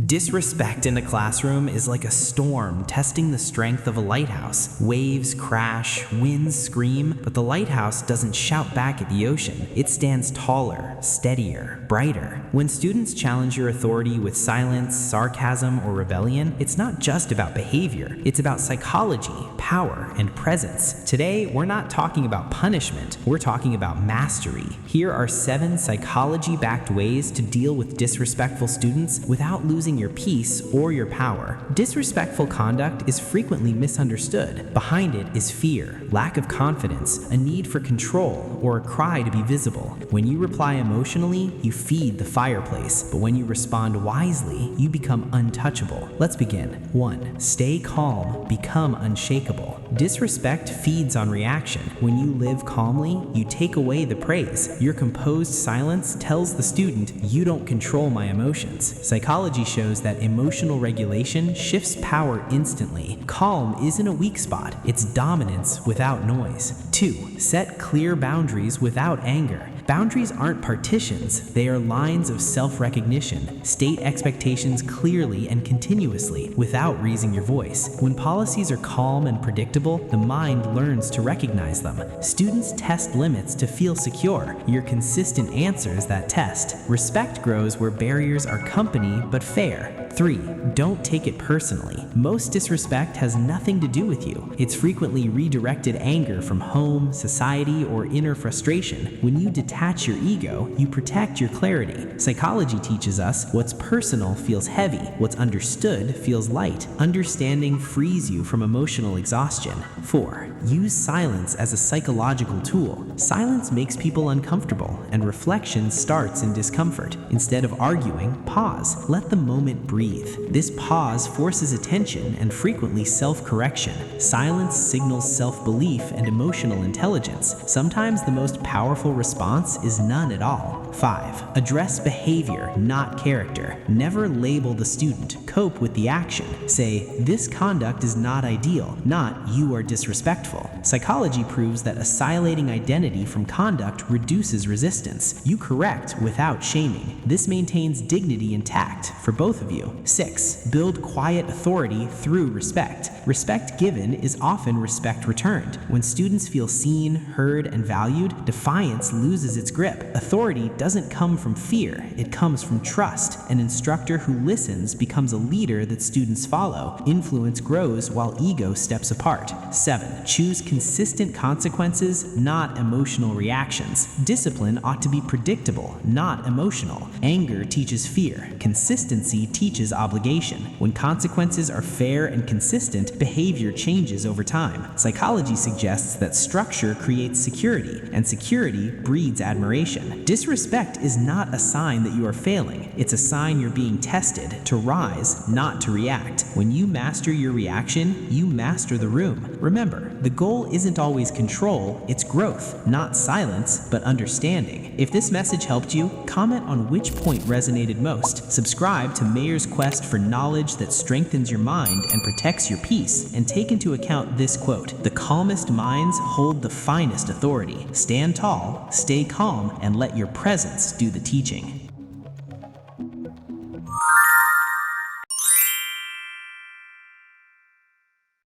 Disrespect in a classroom is like a storm testing the strength of a lighthouse. Waves crash, winds scream, but the lighthouse doesn't shout back at the ocean. It stands taller, steadier, brighter. When students challenge your authority with silence, sarcasm, or rebellion, it's not just about behavior. It's about psychology, power, and presence. Today, we're not talking about punishment. We're talking about mastery. Here are 7 psychology-backed ways to deal with disrespectful students without losing your peace or your power. Disrespectful conduct is frequently misunderstood. Behind it is fear, lack of confidence, a need for control, or a cry to be visible. When you reply emotionally, you feed the fireplace, but when you respond wisely, you become untouchable. Let's begin. 1. Stay calm, become unshakable. Disrespect feeds on reaction. When you live calmly, you take away the praise. Your composed silence tells the student, "You don't control my emotions." Psychology shows that emotional regulation shifts power instantly. Calm isn't a weak spot, it's dominance without noise. 2. Set clear boundaries without anger. Boundaries aren't partitions, they are lines of self-recognition. State expectations clearly and continuously without raising your voice. When policies are calm and predictable, the mind learns to recognize them. Students test limits to feel secure. Your consistent answers that test. Respect grows where barriers are company but fair. 3. Don't take it personally. Most disrespect has nothing to do with you. It's frequently redirected anger from home, society, or inner frustration. When you detach your ego, you protect your clarity. Psychology teaches us what's personal feels heavy, what's understood feels light. Understanding frees you from emotional exhaustion. 4. Use silence as a psychological tool. Silence makes people uncomfortable, and reflection starts in discomfort. Instead of arguing, pause. Let the moment breathe. This pause forces attention and frequently self-correction. Silence signals self-belief and emotional intelligence. Sometimes the most powerful response is none at all. 5. Address behavior, not character. Never label the student. Cope with the action. Say, "This conduct is not ideal," not "You are disrespectful." Psychology proves that assimilating identity from conduct reduces resistance. You correct without shaming. This maintains dignity intact for both of you. 6. Build quiet authority through respect. Respect given is often respect returned. When students feel seen, heard, and valued, defiance loses its grip. Authority doesn't come from fear, it comes from trust. An instructor who listens becomes a leader that students follow. Influence grows while ego steps apart. 7. Choose consistent consequences, not emotional reactions. Discipline ought to be predictable, not emotional. Anger teaches fear. Consistency teaches obligation. When consequences are fair and consistent, behavior changes over time. Psychology suggests that structure creates security, and security breeds admiration. Disrespect is not a sign that you are failing. It's a sign you're being tested to rise, not to react. When you master your reaction, you master the room. Remember, the goal isn't always control, it's growth, not silence, but understanding. If this message helped you, comment on which point resonated most. Subscribe to Mayer's quest for knowledge that strengthens your mind and protects your peace, and take into account this quote: "The calmest minds hold the finest authority. Stand tall, stay calm, and let your presence do the teaching."